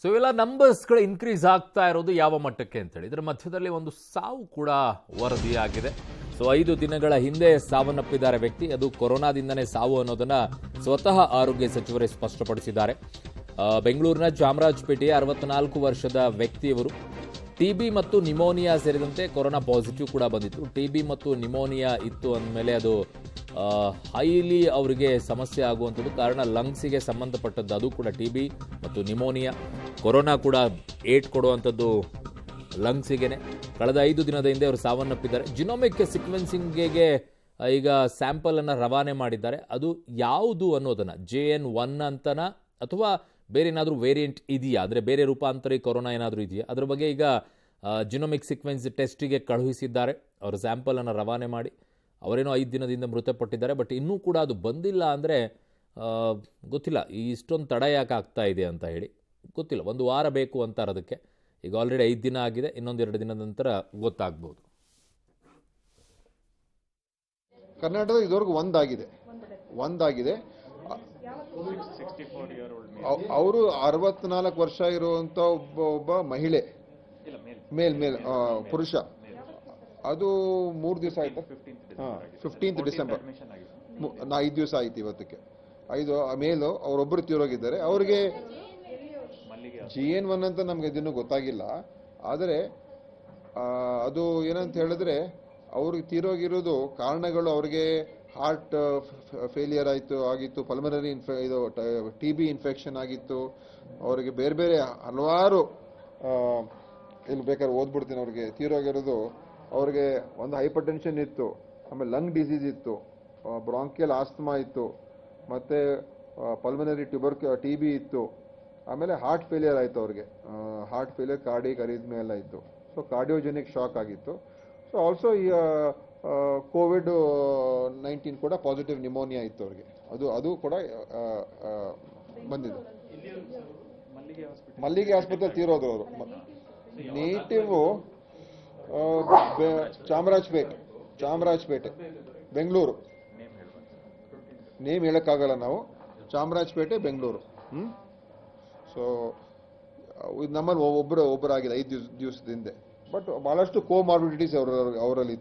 So ಇವೆಲ್ಲ ನಂಬರ್ಸ್ಗಳು increase ಆಗ್ತಾ ಇರೋದು ಯಾವ ಮಟ್ಟಕ್ಕೆ ಅಂತೇಳಿ ಇದರ ಮಧ್ಯದಲ್ಲಿ ಒಂದು ಸಾವು ಕೂಡ ವರದಿಯಾಗಿದೆ. ಸೊ 5 ದಿನಗಳ ಹಿಂದೆ ಸಾವನ್ನಪ್ಪಿದ್ದಾರೆ ವ್ಯಕ್ತಿ. ಅದು ಕೊರೋನಾದಿಂದನೇ ಸಾವು ಅನ್ನೋದನ್ನ ಸ್ವತಃ ಆರೋಗ್ಯ ಸಚಿವರೇ ಸ್ಪಷ್ಟಪಡಿಸಿದ್ದಾರೆ. ಬೆಂಗಳೂರಿನ ಚಾಮರಾಜಪೇಟೆಯ 64 ವರ್ಷದ ವ್ಯಕ್ತಿಯವರು ಟಿಬಿ ಮತ್ತು ನಿಮೋನಿಯಾ ಸೇರಿದಂತೆ ಕೊರೋನಾ ಪಾಸಿಟಿವ್ ಕೂಡ ಬಂದಿತ್ತು. ಟಿಬಿ ಮತ್ತು ನಿಮೋನಿಯಾ ಇತ್ತು ಅಂದಮೇಲೆ ಅದು ಹೈಲಿ ಅವರಿಗೆ ಸಮಸ್ಯೆ ಆಗುವಂಥದ್ದು. ಕಾರಣ ಲಂಗ್ಸಿಗೆ ಸಂಬಂಧಪಟ್ಟದ್ದು, ಅದು ಕೂಡ ಟಿಬಿ ಮತ್ತು ನಿಮೋನಿಯಾ. ಕೊರೋನಾ ಕೂಡ ಏಟ್ ಕೊಡುವಂಥದ್ದು ಲಂಗ್ಸಿಗೆನೆ. ಕಳೆದ 5 ದಿನದ ಹಿಂದೆ ಅವರು ಸಾವನ್ನಪ್ಪಿದ್ದಾರೆ. ಜಿನೋಮಿಕ್ ಸೀಕ್ವೆನ್ಸಿಂಗ್ಗೆ ಈಗ ಸ್ಯಾಂಪಲ್ ಅನ್ನು ರವಾನೆ ಮಾಡಿದ್ದಾರೆ. ಅದು ಯಾವುದು ಅನ್ನೋದನ್ನ JN1 ಅಂತನ ಅಥವಾ ಬೇರೆ ಏನಾದರೂ ವೇರಿಯಂಟ್ ಇದೆಯಾ, ಅಂದರೆ ಬೇರೆ ರೂಪಾಂತರಿ ಕೊರೋನಾ ಏನಾದರೂ ಇದೆಯಾ, ಅದ್ರ ಬಗ್ಗೆ ಈಗ ಜಿನೋಮಿಕ್ ಸೀಕ್ವೆನ್ಸ್ ಟೆಸ್ಟಿಗೆ ಕಳುಹಿಸಿದ್ದಾರೆ. ಅವರು ಸ್ಯಾಂಪಲನ್ನು ರವಾನೆ ಮಾಡಿ ಅವರೇನೋ 5 ದಿನದಿಂದ ಮೃತಪಟ್ಟಿದ್ದಾರೆ. ಬಟ್ ಇನ್ನೂ ಕೂಡ ಅದು ಬಂದಿಲ್ಲ ಅಂದರೆ ಗೊತ್ತಿಲ್ಲ ಇಷ್ಟೊಂದು ತಡ ಯಾಕೆ ಆಗ್ತಾ ಇದೆ ಅಂತ ಹೇಳಿ ಗೊತ್ತಿಲ್ಲ. 1 ವಾರ ಬೇಕು ಅಂತಾರೆ ಅದಕ್ಕೆ. ಈಗ ಆಲ್ರೆಡಿ 5 ದಿನ ಆಗಿದೆ, ಇನ್ನೊಂದು 2 ದಿನದ ನಂತರ ಗೊತ್ತಾಗ್ಬೋದು. ಕರ್ನಾಟಕದ ಇದುವರೆಗೂ ಒಂದಾಗಿದೆ. ಅವರು 64 ವರ್ಷ ಇರುವಂತ ಒಬ್ಬ ಮಹಿಳೆ, ಪುರುಷ. ಅದು 3 ದಿವಸ ಆಯ್ತು. 15 ಡಿಸೆಂಬರ್ 5 ದಿವಸ ಆಯ್ತು ಇವತ್ತಕ್ಕೆ. 5 ಮೇಲು ಅವರೊಬ್ಬರು ತೀರೋಗಿದ್ದಾರೆ. ಅವರಿಗೆ JN1 ಅಂತ ನಮ್ಗೆ ಇದನ್ನು ಗೊತ್ತಾಗಿಲ್ಲ. ಆದರೆ ಅದು ಏನಂತ ಹೇಳಿದ್ರೆ ಅವ್ರಿಗೆ ತೀರೋಗಿರೋದು ಕಾರಣಗಳು, ಅವ್ರಿಗೆ ಹಾರ್ಟ್ ಫೇಲಿಯರ್ ಆಗಿತ್ತು, ಪಲ್ಮನರಿ ಇದು TB ಇನ್ಫೆಕ್ಷನ್ ಆಗಿತ್ತು. ಅವರಿಗೆ ಬೇರೆ ಬೇರೆ ಹಲವಾರು ಇಲ್ಲಿ ಬೇಕಾದ್ರೆ ಓದ್ಬಿಡ್ತೀನಿ. ಅವ್ರಿಗೆ ತೀರೋಗಿರೋದು, ಅವ್ರಿಗೆ ಒಂದು ಹೈಪರ್ ಟೆನ್ಷನ್ ಇತ್ತು, ಆಮೇಲೆ ಲಂಗ್ ಡಿಸೀಸ್ ಇತ್ತು, ಬ್ರಾಂಕಿಯಲ್ ಆಸ್ತಮಾ ಇತ್ತು, ಮತ್ತೆ ಪಲ್ಮನರಿ TB ಇತ್ತು, ಆಮೇಲೆ ಹಾರ್ಟ್ ಫೇಲಿಯರ್ ಆಯಿತು. ಅವ್ರಿಗೆ ಹಾರ್ಟ್ ಫೇಲಿಯರ್, ಕಾರ್ಡಿಯಕ್ ಅರಿಥ್ಮಿಯಾ ಎಲ್ಲ ಇತ್ತು. ಸೊ ಕಾರ್ಡಿಯೋಜೆನಿಕ್ ಶಾಕ್ ಆಗಿತ್ತು. ಸೊ ಆಲ್ಸೋ ಈ COVID-19 ಕೂಡ ಪಾಸಿಟಿವ್ ನಿಮೋನಿಯಾ ಇತ್ತು ಅವ್ರಿಗೆ. ಅದು ಕೂಡ ಬಂದಿದೆ. ಮಲ್ಲಿಗೆ ಆಸ್ಪತ್ರೆ ತೀರೋದು ಅವರು. ನೇಟಿವ್ ಚಾಮರಾಜಪೇಟೆ ಬೆಂಗಳೂರು. ನೇಮ್ ಹೇಳಕ್ಕಾಗಲ್ಲ ನಾವು. ಚಾಮರಾಜಪೇಟೆ ಬೆಂಗಳೂರು. ಸೊ ನಮ್ಮಲ್ಲಿ ಒಬ್ಬರಾಗಿದೆ 5 ದಿವಸದ ಹಿಂದೆ. ಬಟ್ ಬಹಳಷ್ಟು ಕೋಮಾರ್ಬಿಡಿಟೀಸ್ ಅವರಲ್ಲಿ